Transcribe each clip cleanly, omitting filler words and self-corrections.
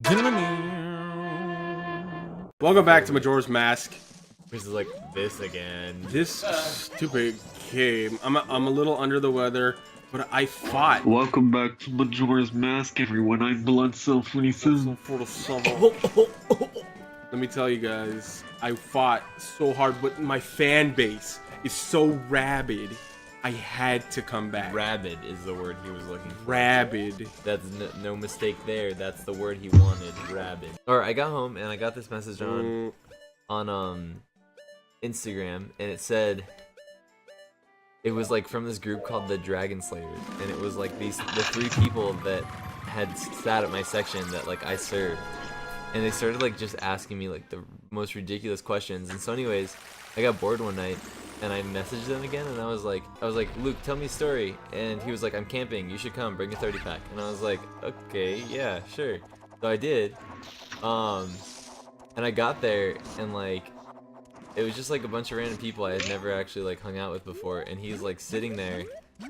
Welcome back to Majora's Mask. This is like this again. This stupid game. I'm a little under the weather, but I fought. Welcome back to Majora's Mask, everyone. I'm Blood Self-27. Let me tell you guys, I fought so hard, but my fan base is so rabid. I had to come back. Rabid is the word he was looking for. Rabid. That's no mistake there. That's the word he wanted. Rabid. Alright, I got home and I got this message on Instagram, and it said it was like from this group called the Dragon Slayers, and it was like the three people that had sat at my section that like I served, and they started like just asking me like the most ridiculous questions. And so anyways, I got bored one night and I messaged them again, and I was like, Luke, tell me a story. And he was like, I'm camping, you should come, bring a 30 pack. And I was like, okay, yeah, sure. So I did, and I got there, and like it was just like a bunch of random people I had never actually like hung out with before, and he's like sitting there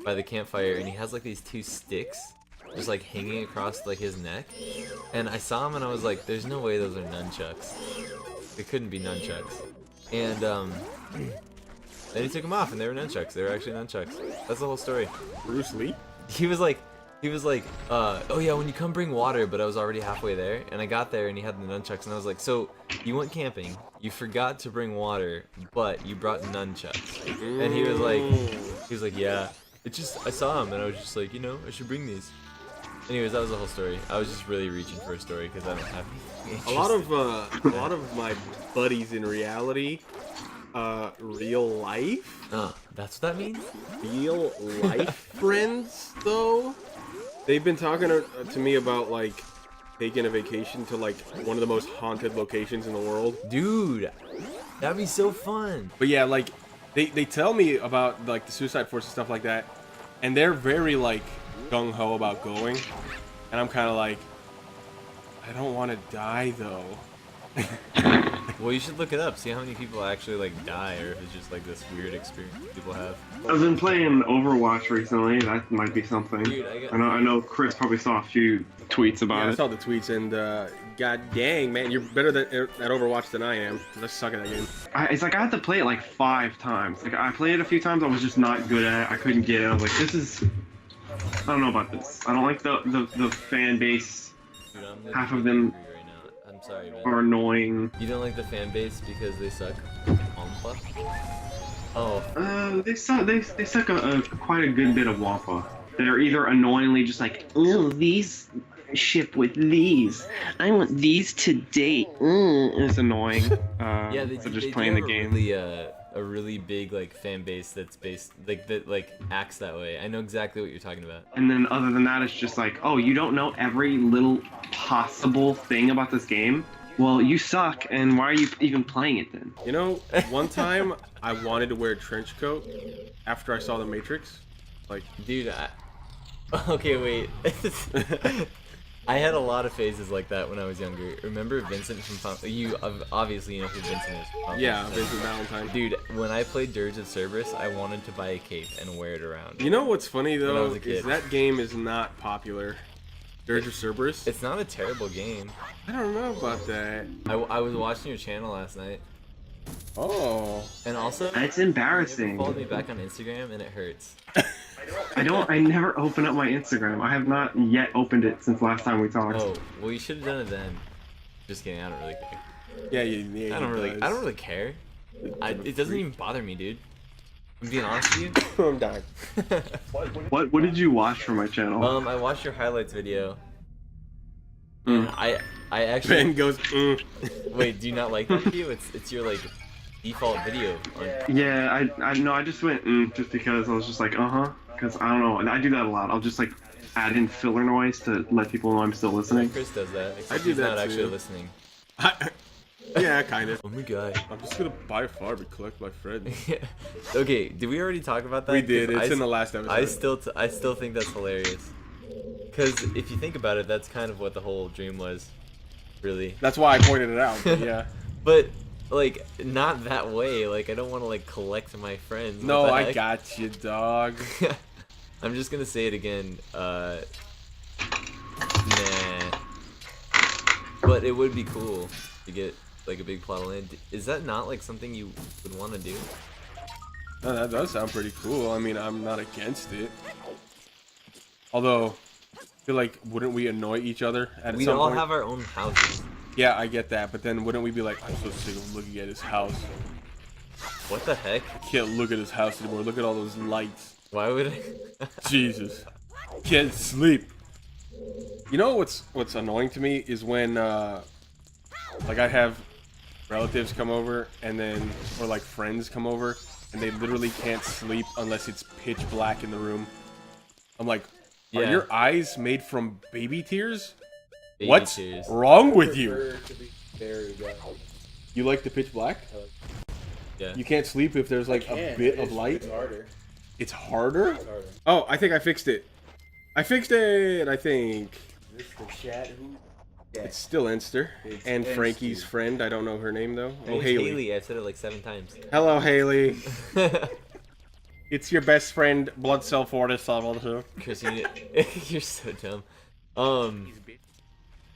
by the campfire, and he has like these two sticks just like hanging across like his neck. And I saw him and I was like, there's no way those are nunchucks. It couldn't be nunchucks. And then he took them off and they were nunchucks. They were actually nunchucks. That's the whole story. Bruce Lee? He was like, oh yeah, when you come bring water, but I was already halfway there, and I got there and he had the nunchucks, and I was like, so you went camping, you forgot to bring water, but you brought nunchucks. And he was like, yeah. It just, I saw him and I was just like, you know, I should bring these. Anyways, that was the whole story. I was just really reaching for a story because I don't have anything. A lot of my buddies in reality, real life. That's what that means? Real life friends, though. They've been talking to me about like taking a vacation to like one of the most haunted locations in the world. Dude, that'd be so fun. But yeah, like they tell me about like the Suicide Force and stuff like that, and they're very like gung-ho about going, and I'm kind of like, I don't want to die though. Well, you should look it up, see how many people actually like die, or if it's just like this weird experience people have. I've been playing Overwatch recently. That might be something. Dude, I know Chris probably saw a few tweets about I it. saw the tweets, and god dang, man, you're better at Overwatch than I am. I suck at that game. It's like I had to play it like 5 times. Like I played it a few times, I was just not good at it. I couldn't get it. I was like, this is... I don't know about this. I don't like the fan base. Dude, Half of them right now. I'm sorry, man. are annoying. You don't like the fan base because they suck? Wampa? Oh. They suck quite a good bit of Wampa. That are either annoyingly just like, oh, these ship with these. I want these to date. It's annoying. Yeah, they just playing the game. A really big like fan base that's based like that like acts that way. I know exactly what you're talking about. And then other than that, it's just like, oh, you don't know every little possible thing about this game? Well, you suck, and why are you even playing it then? You know, one time I wanted to wear a trench coat after I saw The Matrix. Like, dude, okay, wait. I had a lot of phases like that when I was younger. Remember Vincent from you obviously know who Vincent is. Yeah, Vincent Valentine. Dude, when I played Dirge of Cerberus, I wanted to buy a cape and wear it around. You know what's funny When I though was a kid. is that game is not popular. Dirge of Cerberus. It's not a terrible game. I don't know about that. I was watching your channel last night. Oh. And also, It's embarrassing. you followed me back on Instagram and it hurts. I never open up my Instagram. I have not yet opened it since last time we talked. Oh, well, you should have done it then. Just kidding, I don't really care. Yeah, yeah. I don't really care. It doesn't even bother me, dude. I'm being honest with you. I'm dying. What did you watch from my channel? I watched your highlights video. I actually. Ben goes. Wait, do you not like that video? It's your like default video. Yeah, I just went just because I was just like because I don't know, and I do that a lot. I'll just like add in filler noise to let people know I'm still listening. Chris does that. Except I do he's that not actually too. listening. Yeah, kind of. Oh my god. I'm just gonna buy a farm and collect my friends. Okay, did we already talk about that? We did. It's in the last episode. I still think that's hilarious. Because if you think about it, that's kind of what the whole dream was, really. That's why I pointed it out. Yeah. But like, not that way. Like, I don't want to like collect my friends. No, What the I heck? got you, dog. I'm just gonna say it again. Nah. But it would be cool to get like a big plot of land. Is that not like something you would want to do? No, that does sound pretty cool. I mean, I'm not against it. Although, I feel like, wouldn't we annoy each other at We'd some all point? have our own houses. Yeah, I get that, but then wouldn't we be like, I'm so sick of looking at his house. What the heck? I can't look at his house anymore. Look at all those lights. Why would I? Jesus. Can't sleep. You know what's annoying to me is when like I have relatives come over and then or like friends come over and they literally can't sleep unless it's pitch black in the room. I'm like, are Yeah. your eyes made from baby tears? Baby What's tears. wrong with you? Prefer to be very black. You like the pitch black? Yeah. You can't sleep if there's like a Can, bit it's- of light. It's harder. It's harder? It's harder. Oh, I think I fixed it. I fixed it, I think. Mr. Chat, who? Yeah. It's still Enster. It's And Enster. Frankie's friend. I don't know her name, though. Her Oh, name's Haley. I've said it like 7 times. Hello, Haley. It's your best friend, Blood Cell Fortis level 2. Chris, you're so dumb.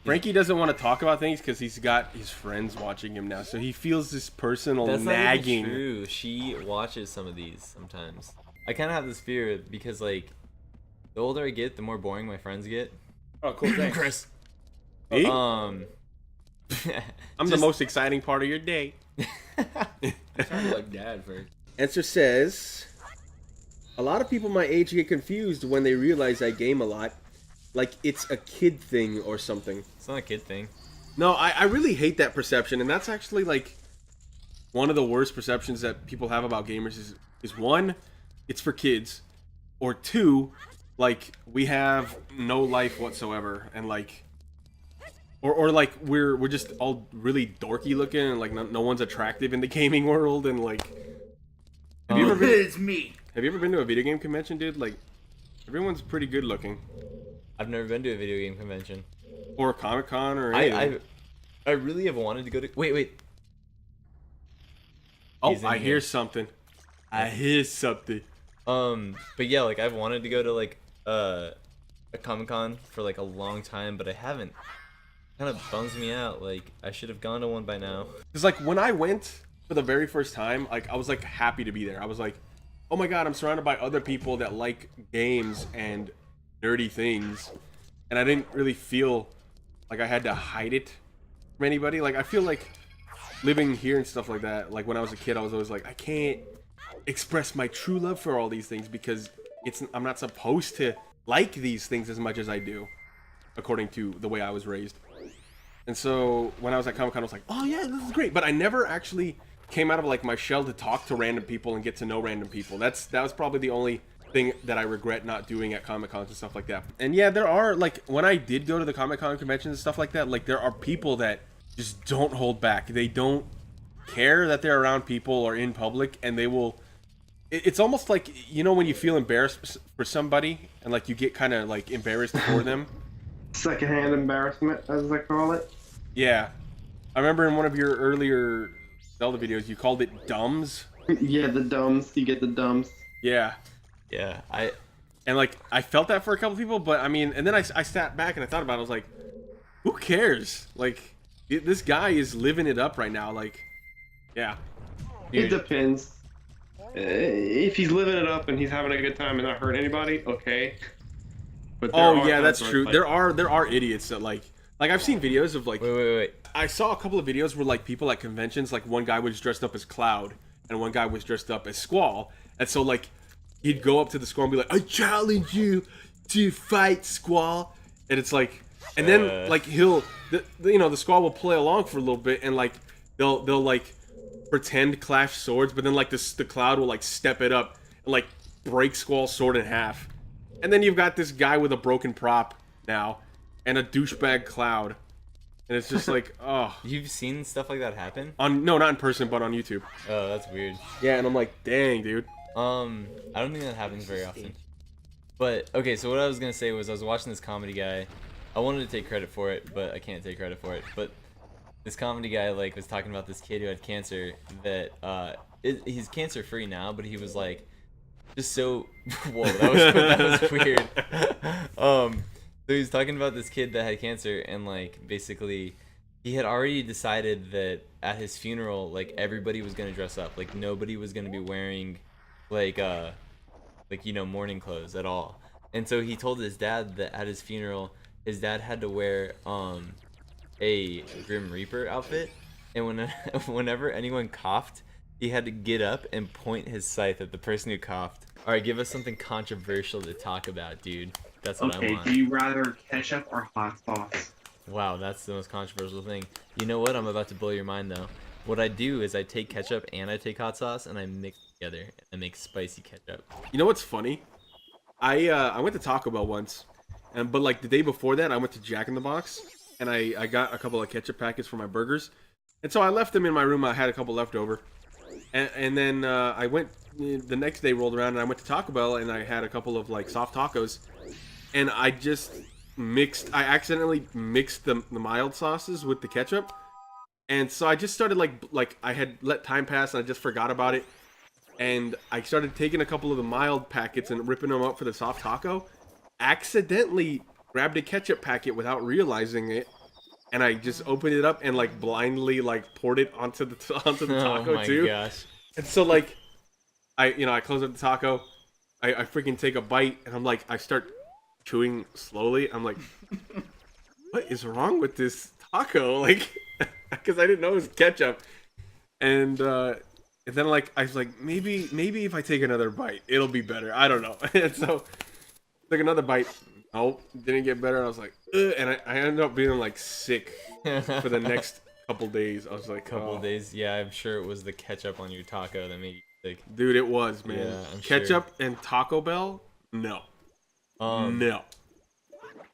Frankie doesn't want to talk about things because he's got his friends watching him now. So he feels this personal That's nagging. not even true. She watches some of these sometimes. I kind of have this fear because, like, the older I get, the more boring my friends get. Oh, cool. Thanks. Chris. Me? I'm the most exciting part of your day. Sounded like dad first. Answer says, a lot of people my age get confused when they realize I game a lot. Like it's a kid thing or something. It's not a kid thing. No, I really hate that perception. And that's actually like one of the worst perceptions that people have about gamers is one, it's for kids. Or two, like we have no life whatsoever. And like, or like we're just all really dorky looking and like no one's attractive in the gaming world. And like, have you ever been? It's me. Have you ever been to a video game convention, dude? Like, everyone's pretty good looking. I've never been to a video game convention. Or a Comic Con or anything. I really have wanted to go to. Wait. Oh, He's in I here. hear something. I hear something. But yeah, like I've wanted to go to like a Comic Con for like a long time, but I haven't. Kind of bums me out. Like I should have gone to one by now. Because like when I went for the very first time, like I was like happy to be there. I was like, oh my god, I'm surrounded by other people that like games and nerdy things. And I didn't really feel like I had to hide it from anybody. Like I feel like living here and stuff like that, like when I was a kid, I was always like, I can't express my true love for all these things because I'm not supposed to like these things as much as I do, according to the way I was raised. And so when I was at Comic-Con, I was like, oh yeah, this is great. But I never actually came out of like my shell to talk to random people and get to know random people. That was probably the only thing that I regret not doing at Comic-Cons and stuff like that. And yeah, there are like, when I did go to the Comic-Con conventions and stuff like that, like there are people that just don't hold back. They don't care that they're around people or in public, and they will. It's almost like, you know, when you feel embarrassed for somebody and like you get kind of like embarrassed for them. Secondhand embarrassment, as I call it. Yeah, I remember in one of your earlier Zelda videos, you called it dumbs. Yeah, the dumbs. You get the dumbs. Yeah, Yeah, and like I felt that for a couple people, but I mean, and then I sat back and I thought about it. I was like, who cares? Like, this guy is living it up right now. Like, yeah. It depends. If he's living it up and he's having a good time and not hurting anybody, okay. But there Oh are yeah, that's times true. where it's There are idiots that like I've seen videos of like. wait. I saw a couple of videos where like people at conventions, like one guy was dressed up as Cloud and one guy was dressed up as Squall, and so like he'd go up to the Squall and be like, I challenge you to fight Squall, and it's like, and then like the Squall will play along for a little bit, and like they'll like pretend clash swords, but then like the Cloud will like step it up and like break Squall's sword in half, and then you've got this guy with a broken prop now and a douchebag Cloud. And it's just like, oh. You've seen stuff like that happen? No, not in person, but on YouTube. Oh, that's weird. Yeah, and I'm like, dang, dude. I don't think that happens very often. But okay, so what I was gonna say was I was watching this comedy guy. I wanted to take credit for it, but I can't take credit for it. But this comedy guy like was talking about this kid who had cancer that he's cancer free now, but he was like just so whoa, that was weird. So he's talking about this kid that had cancer and like basically he had already decided that at his funeral, like everybody was gonna dress up. Like nobody was gonna be wearing, like mourning clothes at all. And so he told his dad that at his funeral, his dad had to wear a Grim Reaper outfit, and whenever anyone coughed, he had to get up and point his scythe at the person who coughed. All right, give us something controversial to talk about, dude. That's what I Okay, want. do you rather ketchup or hot sauce? Wow, that's the most controversial thing. You know what? I'm about to blow your mind though. What I do is I take ketchup and I take hot sauce and I mix together and I make spicy ketchup. You know what's funny? I went to Taco Bell once, but like the day before that, I went to Jack in the Box, and I got a couple of ketchup packets for my burgers, and so I left them in my room. I had a couple left over, and then I went the next day rolled around and I went to Taco Bell and I had a couple of like soft tacos, and I accidentally mixed the mild sauces with the ketchup, and so I just started like I had let time pass and I just forgot about it. And I started taking a couple of the mild packets and ripping them up for the soft taco. Accidentally grabbed a ketchup packet without realizing it, and I just opened it up and like blindly like poured it onto the taco Oh my too. gosh. And so like I close up the taco, I freaking take a bite, and I'm like I start chewing slowly. I'm like, what is wrong with this taco? Like, because I didn't know it was ketchup, and then like I was like maybe if I take another bite it'll be better. I don't know. And so took another bite. Nope, didn't get better. I was like, ugh, and I ended up being like sick for the next couple days. I was like, Couple days. Yeah, I'm sure it was the ketchup on your taco that made you sick. dude, it was, man. Yeah, I'm Ketchup and Taco Bell? No. No.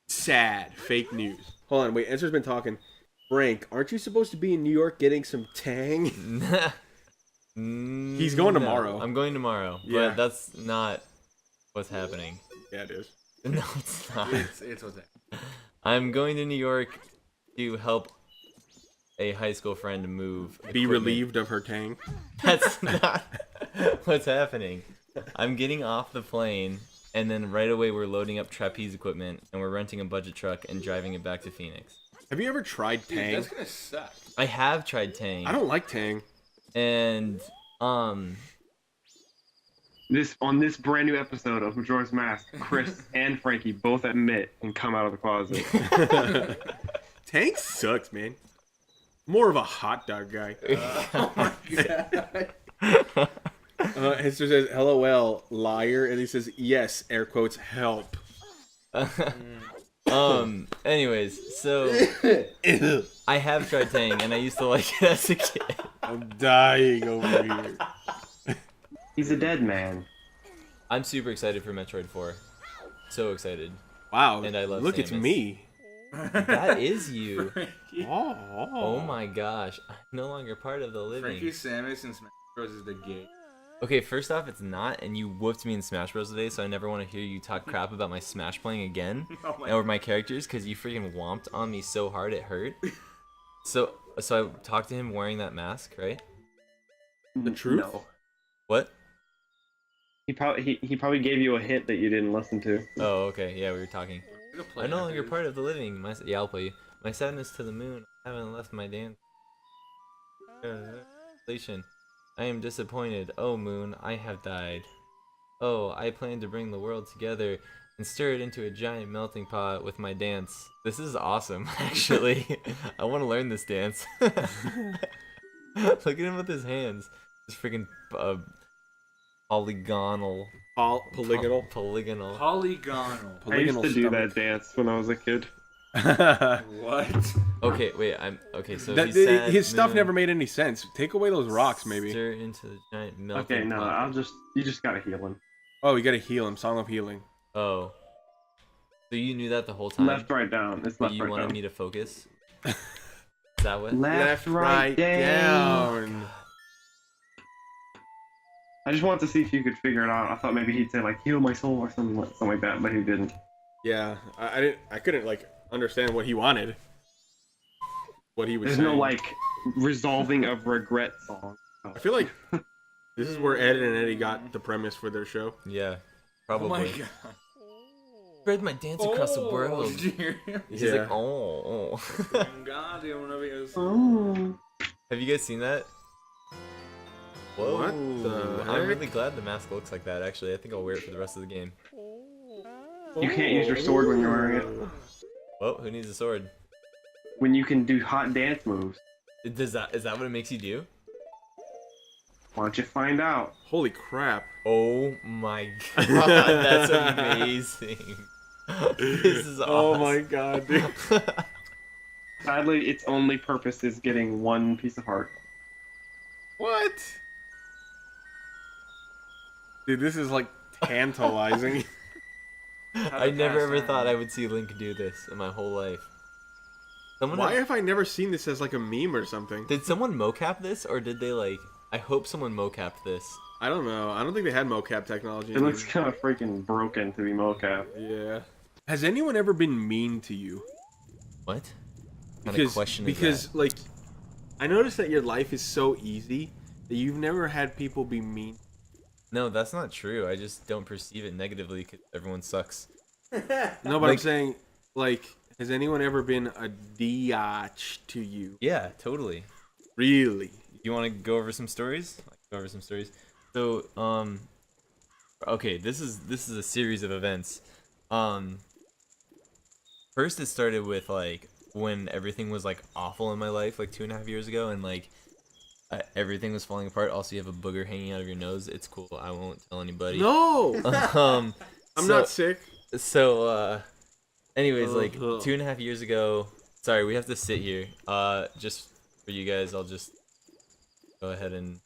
Sad. Fake news. Hold on, wait. Ezra's been talking. Frank, aren't you supposed to be in New York getting some tang? He's going tomorrow. I'm going tomorrow, Yeah. but that's not what's happening. Yeah, it is. No, it's not. It's what's that? I'm going to New York to help a high school friend move. Be equipment. relieved of her tang. That's not what's happening. I'm getting off the plane, and then right away we're loading up trapeze equipment, and we're renting a budget truck and driving it back to Phoenix. Have you ever tried Dude, tang? that's gonna suck. I have tried Tang, I don't like tang. and On this brand new episode of Majora's Mask, Chris and Frankie both admit and come out of the closet. Tang sucks, man. More of a hot dog guy. Oh my god. Hester says, LOL, liar. And he says, yes, air quotes, help. anyways, so I have tried Tang, and I used to like it as a kid. I'm dying over here. He's a dead man. I'm super excited for Metroid 4. So excited. Wow. And I love Look, it's Samus. me. That is you. Oh. Oh my gosh. I'm no longer part of the living. Frankie Samus and Smash Bros is the gay. Okay, first off, it's not, and you whooped me in Smash Bros. Today, so I never want to hear you talk crap about my Smash playing again, Oh my or my characters, because you freaking whomped on me so hard it hurt. So I talked to him wearing that mask, right? The truth? No. What? He probably gave you a hint that you didn't listen to. Oh, okay, yeah, we were talking. You're gonna play I'm no that, longer dude. part of the living. Yeah, I'll play you. My sadness to the moon. I haven't left my dance. I am disappointed. Oh, moon, I have died. Oh, I plan to bring the world together and stir it into a giant melting pot with my dance. This is awesome, actually. I want to learn this dance. Look at him with his hands. This freaking polygonal. Polygonal. Polygonal. Polygonal. I used Polygonal to do stomach. that dance when I was a kid. What? Okay, wait. Okay. So That- he said his stuff moon, never made any sense. Take away those rocks, maybe. Stir into the giant melting Okay, no, pot. you just gotta heal him. Oh, you gotta heal him. Song of Healing. Oh. So you knew that the whole time? Left, right, down. It's But left, you right, wanted down. me to focus? Is that what? Left, right, down. I just wanted to see if you could figure it out. I thought maybe he'd say like "heal my soul" or something like that, but he didn't. Yeah, I couldn't like understand what he wanted. What he was There's saying. no like resolving of regret song. I feel like this is where Ed and Eddie got the premise for their show. Yeah, Oh probably. my god. spread my dance across the world. Dear. He's Yeah. like, oh. God, you wanna be Oh. Have you guys seen that? Whoa. What the I'm heck? really glad the mask looks like that, actually. I think I'll wear it for the rest of the game. You can't use your sword when you're wearing it. Well, who needs a sword? When you can do hot dance moves. Is that what it makes you do? Why don't you find out? Holy crap. Oh my god, that's amazing. This is awesome. Oh my god, dude. Sadly, its only purpose is getting one piece of heart. What? Dude, this is like tantalizing. I never ever thought I would see Link do this in my whole life. Why have I never seen this as like a meme or something? Did someone mocap this, or did they like... I hope someone mocapped this. I don't know. I don't think they had mocap technology. It looks kind of freaking broken to be mocap. Yeah. Has anyone ever been mean to you? What? What kind of question is because like, I noticed that your life is so easy that you've never had people be mean. No, that's not true. I just don't perceive it negatively because everyone sucks. No, but I'm Like- saying, like, has anyone ever been a biatch to you? Yeah, totally. Really? You want to go over some stories? I can go over some stories. So, okay, this is a series of events. First it started with like when everything was like awful in my life, like 2.5 years ago, and like everything was falling apart. Also, you have a booger hanging out of your nose. It's cool. I won't tell anybody. No! I'm not sick. So, anyways, like Uh-huh. 2.5 years ago. Sorry, we have to sit here. Just for you guys, I'll just go ahead and.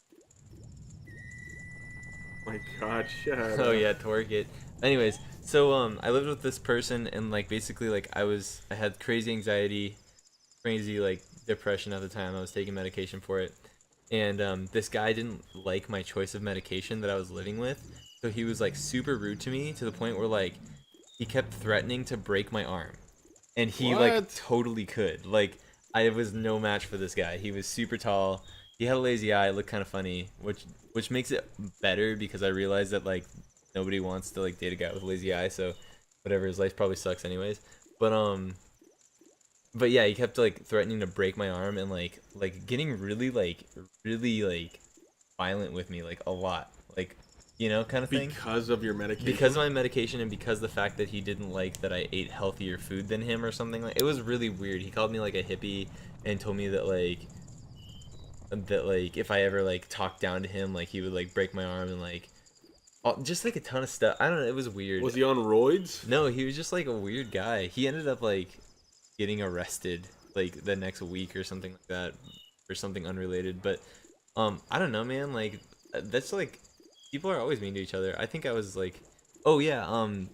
My god, shut up. Oh yeah, twerk it. Anyways, so I lived with this person, and like basically like I had crazy anxiety, crazy like depression at the time. I was taking medication for it, and this guy didn't like my choice of medication that I was living with, so he was like super rude to me to the point where like he kept threatening to break my arm, and he like What? totally could. Like I was no match for this guy. He was super tall. He had a lazy eye, looked kind of funny, which makes it better because I realized that like nobody wants to like date a guy with a lazy eye, so whatever, his life probably sucks anyways. But yeah, he kept like threatening to break my arm and like getting really violent with me, like a lot, like, you know, kind of thing. Because of your medication? Because of my medication and because the fact that he didn't like that I ate healthier food than him or something. Like, it was really weird. He called me like a hippie and told me that like if I ever like talked down to him, like he would like break my arm and like just like a ton of stuff. I don't know, it was weird. Was he on roids? No, he was just like a weird guy. He ended up like getting arrested like the next week or something like that for something unrelated. But I don't know, man, like that's like people are always mean to each other. I think I was like, oh yeah,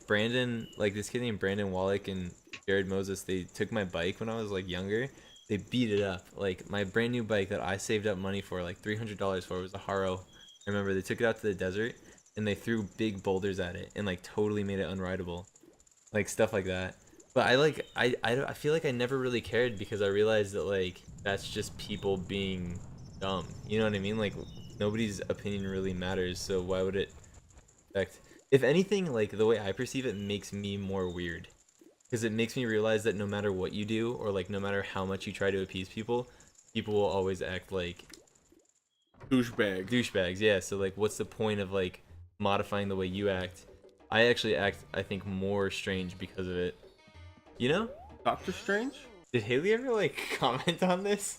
Brandon, like this kid named Brandon Wallach and Jared Moses, they took my bike when I was like younger. They beat it up. Like my brand new bike that I saved up money for, like $300 for, was a Haro. I remember they took it out to the desert and they threw big boulders at it and like totally made it unrideable, like stuff like that. But I feel like I never really cared because I realized that like that's just people being dumb. You know what I mean? Like nobody's opinion really matters, so why would it affect? If anything, like the way I perceive it makes me more weird. Because it makes me realize that no matter what you do, or like no matter how much you try to appease people, people will always act like douchebags. Yeah, so like what's the point of like modifying the way you act? I actually act, I think, more strange because of it. You know? Doctor Strange? Did Haley ever like comment on this?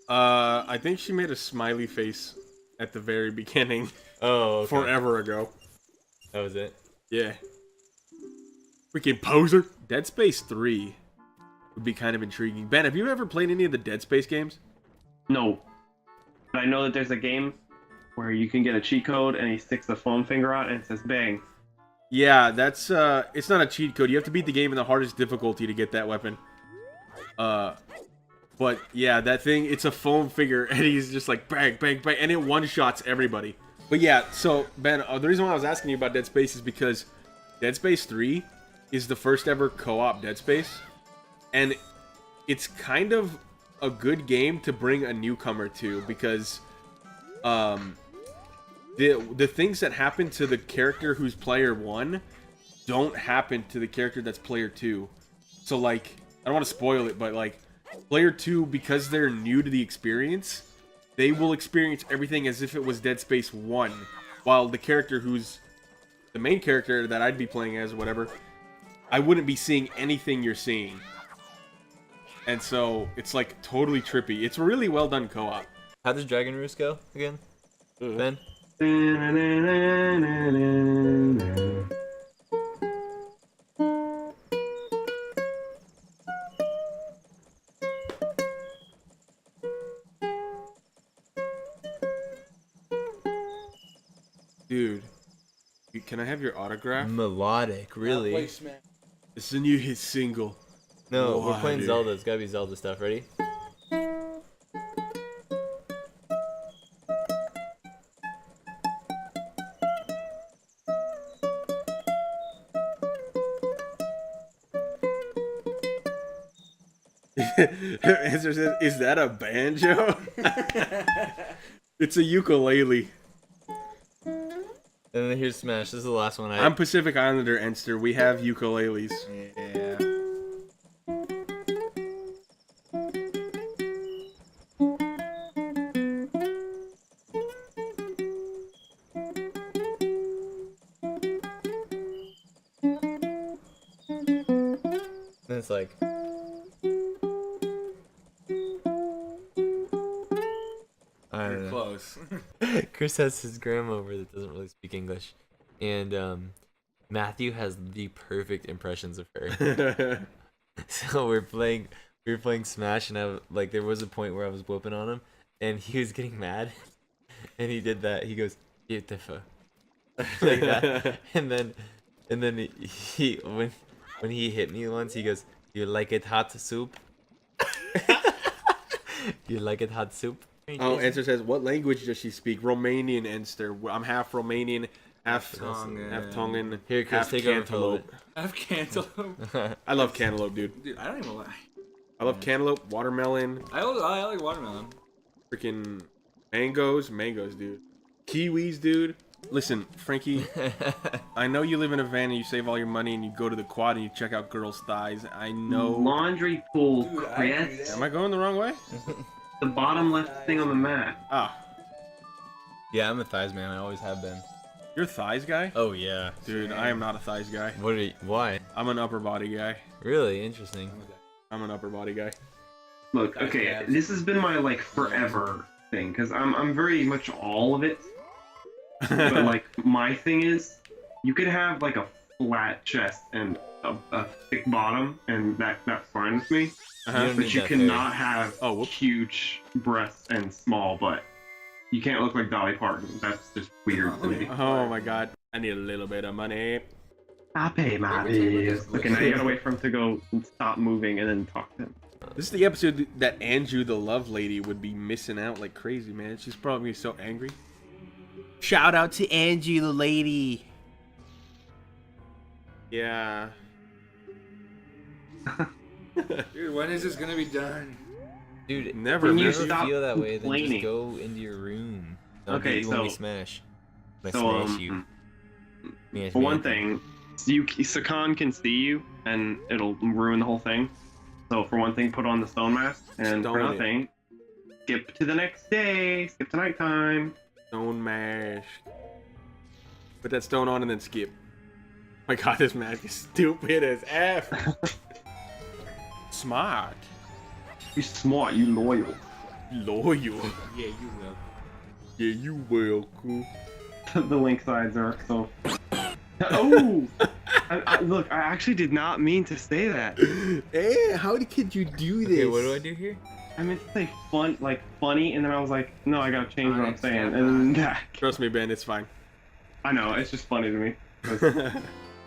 I think she made a smiley face at the very beginning. Oh, okay. Forever ago. That was it. Yeah. Freaking poser. Dead Space 3 would be kind of intriguing. Ben, have you ever played any of the Dead Space games? No. But I know that there's a game where you can get a cheat code and he sticks the foam finger out and it says bang. Yeah, that's it's not a cheat code. You have to beat the game in the hardest difficulty to get that weapon. But yeah, that thing, it's a foam figure and he's just like bang, bang, bang, and it one-shots everybody. But yeah, so Ben, the reason why I was asking you about Dead Space is because Dead Space 3 is the first ever co-op Dead Space, and it's kind of a good game to bring a newcomer to because the things that happen to the character who's player 1 don't happen to the character that's player 2. So like, I don't want to spoil it, but like, player 2, because they're new to the experience, they will experience everything as if it was Dead Space 1, while the character who's the main character that I'd be playing as, whatever, I wouldn't be seeing anything you're seeing. And so it's like totally trippy. It's a really well done co-op. How does Dragon Roost go again? Ben? Dude, can I have your autograph? Melodic, really? It's a new hit single. No, we're Wow, playing dude. Zelda. It's gotta be Zelda stuff. Ready? Answer says, is that a banjo? It's a ukulele. And then here's Smash. This is the last one. I'm Pacific Islander, Enster. We have ukuleles. Yeah. And it's like. I don't know. Close. Chris has his grandma over that doesn't really speak English, and Matthew has the perfect impressions of her. So we were playing Smash, and there was a point where I was whooping on him, and he was getting mad, and he did that. He goes, "Beautiful," like that, and then he when he hit me once, he goes, "You like it hot soup?" You like it hot soup? Oh, Answer says, what language does she speak? Romanian, Enster. I'm half Romanian, half Tongan, Here, Chris, half take over for a little cantaloupe. I have cantaloupe. I love cantaloupe, dude. Dude, I don't even like. I love cantaloupe, watermelon, I like watermelon. freaking mangoes, dude. Kiwis, dude. Listen, Frankie, I know you live in a van and you save all your money and you go to the quad and you check out girls' thighs. I know. Laundry pool, Dude, I do Chris. that. Am I going the wrong way? The bottom left thing on the map. Ah, Yeah, I'm a thighs man. I always have been. you're a thighs guy? Oh yeah. Dude, I am not a thighs guy. What are you? Why? I'm an upper body guy. Really interesting. I'm an upper body guy. Look, okay, this has been my like forever thing because I'm very much all of it. But like my thing is, you could have like a flat chest and a thick bottom, and that's fine with me. You don't But need you that cannot have Oh, whoops. huge breasts and small butt. You can't look like Dolly Parton. That's just weird to me. Oh my god. I need a little bit of money. I pay my bills. Okay, now you gotta wait for him to go and stop moving and then talk to him. This is the episode that Andrew the Love Lady would be missing out like crazy, man. She's probably so angry. Shout out to Angie the lady. Yeah. Dude, when is this gonna be done? Dude, Never, if When you you never. stop feel that way, then complaining. just go into your room. Okay, you when we so- smash. I So, smash you. Smash for me. one thing, Sakan can see you, and it'll ruin the whole thing. So for one thing, put on the stone mask, and for Stone another it. thing, skip to the next day, skip to nighttime. Stone mash. Put that stone on and then skip. My god, this mask is stupid as F. Smart. You smart, you loyal. Loyal. Yeah, you will. Yeah, you welcome. The link sides are so. Oh! Look, I actually did not mean to say that. Hey, how could you do this? Okay, what do I do here? I meant to say funny, and then I was like, no, I gotta change what I'm Alright, saying, stop and then that. Trust me, Ben, it's fine. I know, it's just funny to me. 'Cause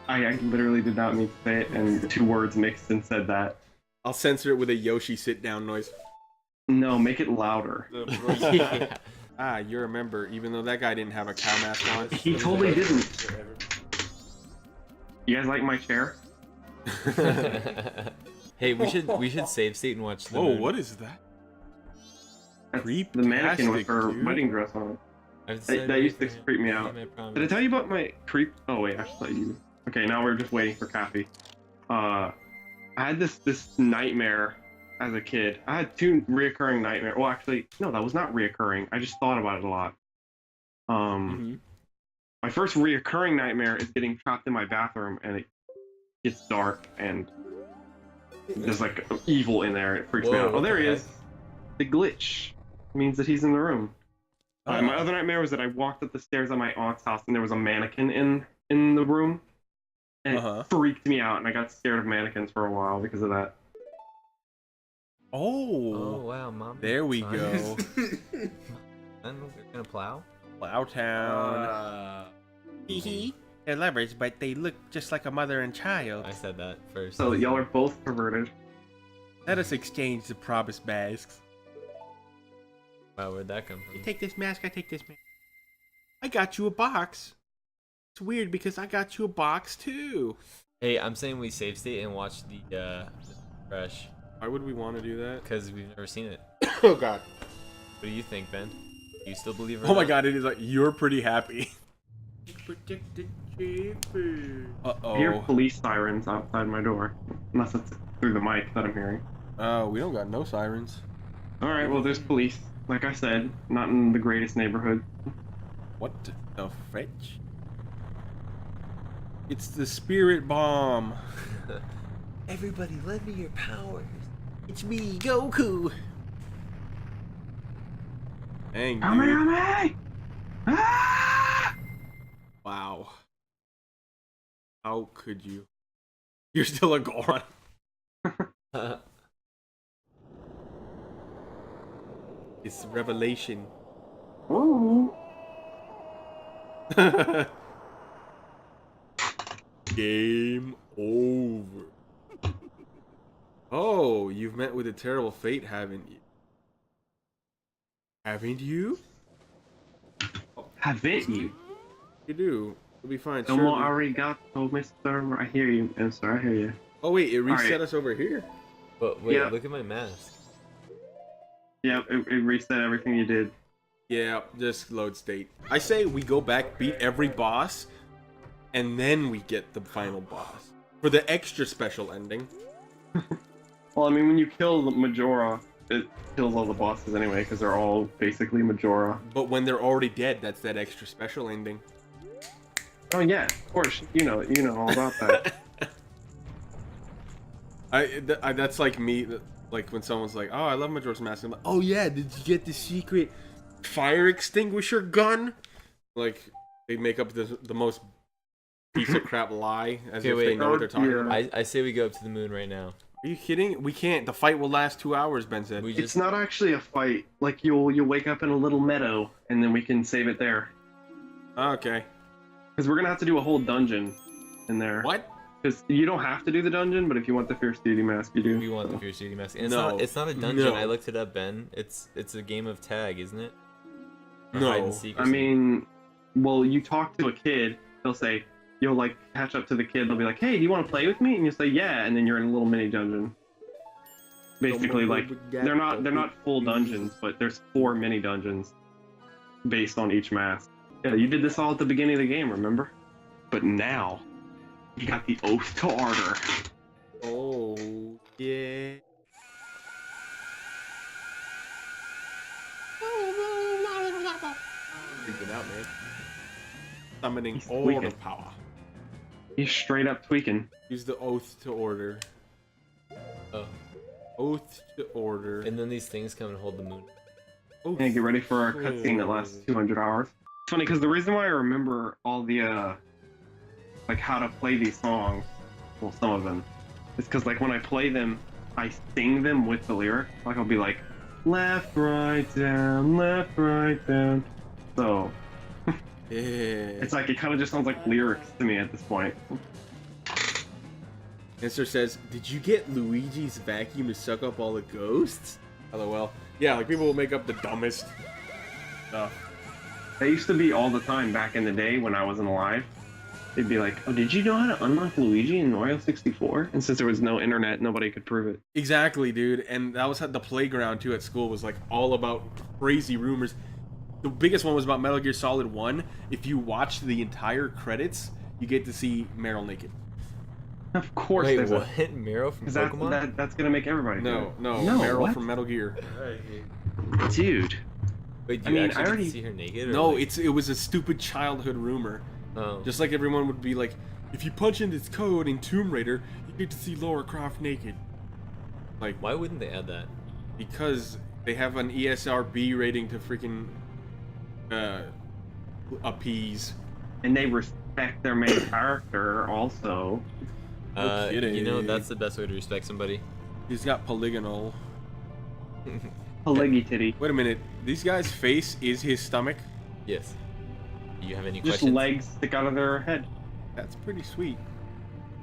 I literally did not mean to say it, and two words mixed and said that. I'll censor it with a Yoshi sit down noise. No, make it louder. Yeah. Ah, you're a member, even though that guy didn't have a cow mask on. He totally didn't. You guys like my chair? Hey, we should save state and watch the Whoa, moon. what is that? That's Creep the mannequin with her tastic, dude. wedding dress on. I've That decided used to for him creep me keep out. my promise. Did I tell you about my creep? Oh wait, I should tell you. Okay, now we're just waiting for Kathy. I had this nightmare as a kid. I had 2 reoccurring nightmares. Well, actually, no, that was not reoccurring. I just thought about it a lot. My first reoccurring nightmare is getting trapped in my bathroom, and it gets dark, and there's like evil in there. It freaks me Whoa, out. Oh, what there the he heck? is. The glitch means that he's in the room. My other nightmare was that I walked up the stairs at my aunt's house, and there was a mannequin in the room, and it freaked me out, and I got scared of mannequins for a while because of that. Oh wow, mom. There we go. And we're gonna plow. Plowtown. Hee. They're lovers, but they look just like a mother and child. I said that first. So y'all are both perverted. Let us exchange the promised masks. Wow, where'd that come from? You take this mask, I take this mask. I got you a box. It's weird because I got you a box too. Hey, I'm saying we save state and watch the crash Why would we want to do that? because we've never seen it. Oh god. What do you think, Ben? Do you still believe it? Oh my god, it is like you're pretty happy. I hear Uh-oh. police sirens outside my door. Unless it's through the mic that I'm hearing. Oh, we don't got no sirens. Alright, well, there's police. Like I said, not in the greatest neighborhood. What the fetch? It's the spirit bomb. Everybody, lend me your powers. It's me, Goku. Dang, dude. Kame! Ah! Wow. How could you? You're still a Goron. It's revelation. Ooh. Game over. Oh, you've met with a terrible fate, haven't you? Haven't you? Haven't you? You do. You'll be fine. Domo Surely. arigato, mister. I hear you, mister. I hear you. Oh wait, it reset Alright. us over here. But wait, Yeah. look at my mask. Yeah, it reset everything you did. Yeah, just load state. I say we go back, beat every boss, and then we get the final boss for the extra special ending. Well, I mean, when you kill the Majora, it kills all the bosses anyway, because they're all basically Majora. But when they're already dead, that's that extra special ending. Oh yeah, of course. You know all about that. That's like me, like when someone's like, "Oh, I love Majora's Mask." I'm like, "Oh yeah, did you get the secret fire extinguisher gun?" Like they make up the most piece of crap lie as Okay, if they wait. know what they're talking Yeah. about. I say we go up to the moon right now. Are you kidding? We can't. The fight will last 2 hours. Ben said. We It's just not actually a fight. Like you'll wake up in a little meadow, and then we can save it there. Okay. Because we're gonna have to do a whole dungeon in there. What? Because you don't have to do the dungeon, but if you want the Fierce Duty Mask, you do. we want the Fierce Duty Mask. And No. it's not a dungeon. No. I looked it up, Ben. It's a game of tag, isn't it? Or No. hide and seek or I something. mean, well, you talk to a kid, they'll say, you'll like catch up to the kid, they'll be like, hey, do you want to play with me? And you'll say, yeah, and then you're in a little mini dungeon. Basically, like, they're not full dungeons, but there's 4 mini dungeons based on each mask. Yeah, you did this all at the beginning of the game, remember? But now, you got the Oath to Ardor. Oh yeah. Freaking out, man. Summoning He's all the tweaking. power. He's straight up tweaking. Use the oath to order. Oh. Oath to order. And then these things come and hold the moon. Oath Yeah, get ready for our cutscene that lasts 200 hours. It's funny, because the reason why I remember all the, like, how to play these songs, well, some of them, is because, like, when I play them, I sing them with the lyric. Like, I'll be like, left, right, down. So, Yeah. it's like, it kind of just sounds like lyrics to me at this point. Answer says, "Did you get Luigi's vacuum to suck up all the ghosts?" LOL. Yeah, like people will make up the dumbest stuff. That used to be all the time back in the day when I wasn't alive. They'd be like, oh, did you know how to unlock Luigi in Mario 64? And since there was no internet, nobody could prove it. Exactly, dude. And that was at the playground too at school. Was like all about crazy rumors. The biggest one was about Metal Gear Solid 1. If you watched the entire credits, you get to see Meryl naked. Of course, Wait, there's what? a. Meryl from 'Cause Pokemon? that's gonna make everybody. do No, it. no, No, Meryl what? from Metal Gear. Dude. Wait, do I you mean, actually I get already- to see her naked? Or No, like... it was a stupid childhood rumor. Oh. Just like everyone would be like, if you punch in this code in Tomb Raider, you get to see Lara Croft naked. Like, Why wouldn't they add that? because they have an ESRB rating to freaking appease. And they respect their main character also. No kidding. You know, that's the best way to respect somebody. He's got polygonal. Polyggy titty. Wait a minute. These guys' face is his stomach? Yes. Do you have any Just questions? legs stick out of their head. That's pretty sweet.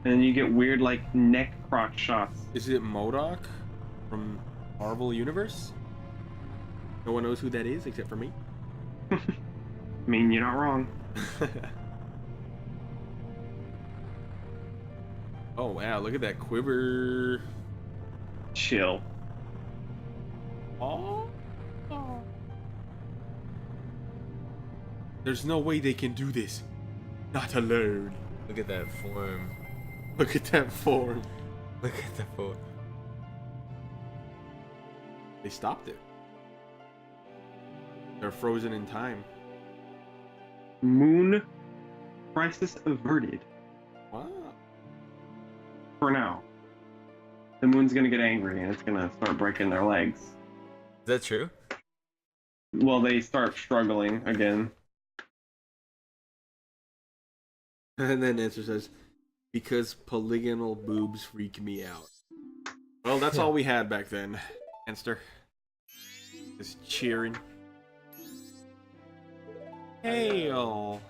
And then you get weird, like, neck crotch shots. Is it MODOK from Marvel Universe? No one knows who that is except for me. I mean, you're not wrong. Oh wow, look at that quiver. Chill. Oh. There's no way they can do this. Not alone. Look at that form. Look at that form. Look at the form. They stopped it. They're frozen in time. Moon crisis averted. Wow. For now. The moon's gonna get angry and it's gonna start breaking their legs. Is that true? Well, they start struggling again. And then answer says, because polygonal boobs freak me out. Well, that's all we had back then. Enster. Just cheering. Hail.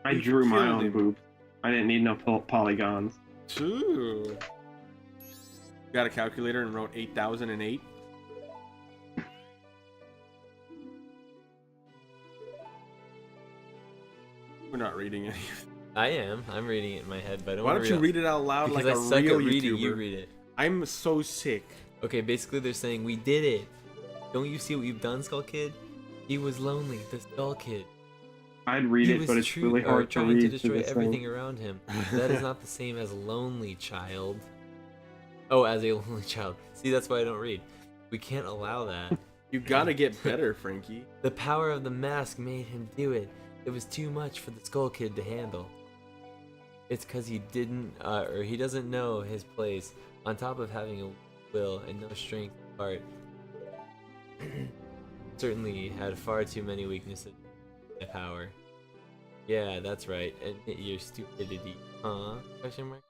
I You drew my killed own him. boobs. I didn't need no polygons. Two. Got a calculator and wrote 8008. We're not reading any. I am. I'm reading it in my head, but I don't Why want don't to you read it out loud because like I a suck real at reading. YouTuber? You read it. I'm so sick. Okay, basically they're saying we did it. Don't you see what you've done, Skull Kid? He was lonely, the Skull Kid. I'd read He it, was but it's really hard to trying read. to through destroy this thing. everything around him. That is not the same as lonely child. Oh, as a lonely child. See, that's why I don't read. We can't allow that. You gotta get better, Frankie. The power of the mask made him do it. It was too much for the Skull Kid to handle. It's cause he didn't, or he doesn't know his place. On top of having a will and no strength of heart, certainly had far too many weaknesses and power. Yeah, that's right. Admit your stupidity, huh? Question mark.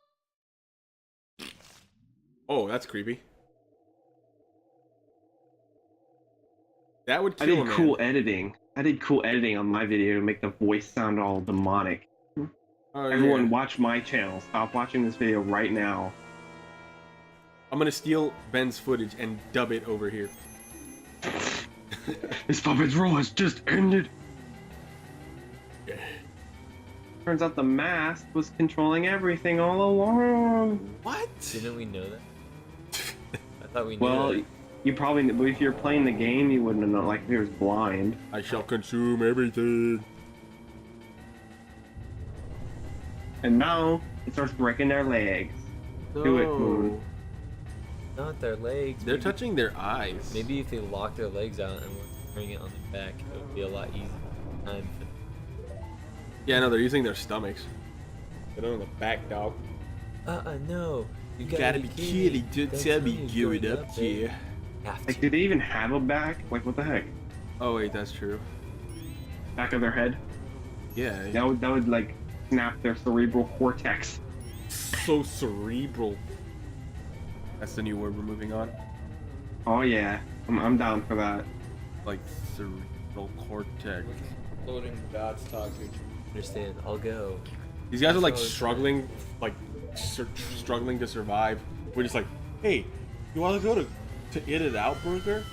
Oh, that's creepy. That would I kill did a man. cool editing. I did cool editing on my video to make the voice sound all demonic. Oh, Everyone, yeah. watch my channel. Stop watching this video right now. I'm gonna steal Ben's footage and dub it over here. This puppet's rule has just ended. Turns out the mask was controlling everything all along. What? Didn't we know that? I thought we knew Well, that. you probably, but if you're playing the game, you wouldn't have known. Like if he was blind. I shall consume everything. And now it starts breaking their legs. Do it, Moon. Not their legs. They're maybe- touching their eyes. Maybe if they lock their legs out and were carrying it on their back, it would be a lot easier time for Yeah, no, they're using their stomachs. Get on the back, dog. no. You You gotta be kidding. Don't tell me give it up here. Have Like, to. do they even have a back? Like, what the heck? Oh wait, that's true. Back of their head? Yeah, That would like snap their cerebral cortex. so cerebral. That's the new word we're moving on. Oh yeah, I'm down for that. Like cerebral cortex. Floating dots talk to each Understand? I'll go. These guys are like So it's struggling, like struggling to survive. We're just like, hey, you want to go to In and Out Burger?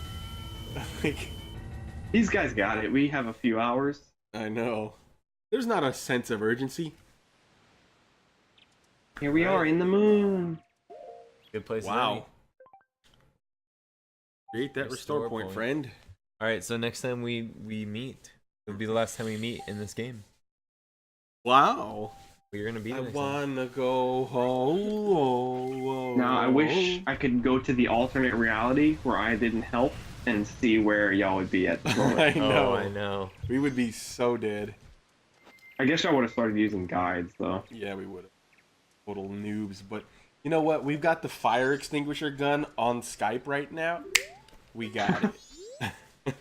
Like, These guys got it. We have a few hours. I know. There's not a sense of urgency. Here we are in the moon. Good place. Wow. Create that restore Restore point, point. friend. All right. So next time we meet, it'll be the last time we meet in this game. Wow. We're gonna beat I it next time. wanna go home. Now I wish I could go to the alternate reality where I didn't help and see where y'all would be at this moment. I know. Oh, I know. We would be so dead. I guess I would have started using guides though. Yeah, we would have. Total noobs. But you know what? We've got the fire extinguisher gun on Skype right now. We got it.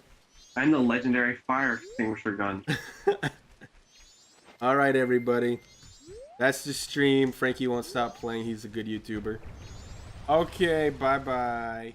And the legendary fire extinguisher gun. All right, everybody. That's the stream. Frankie won't stop playing. He's a good YouTuber. Okay, bye-bye.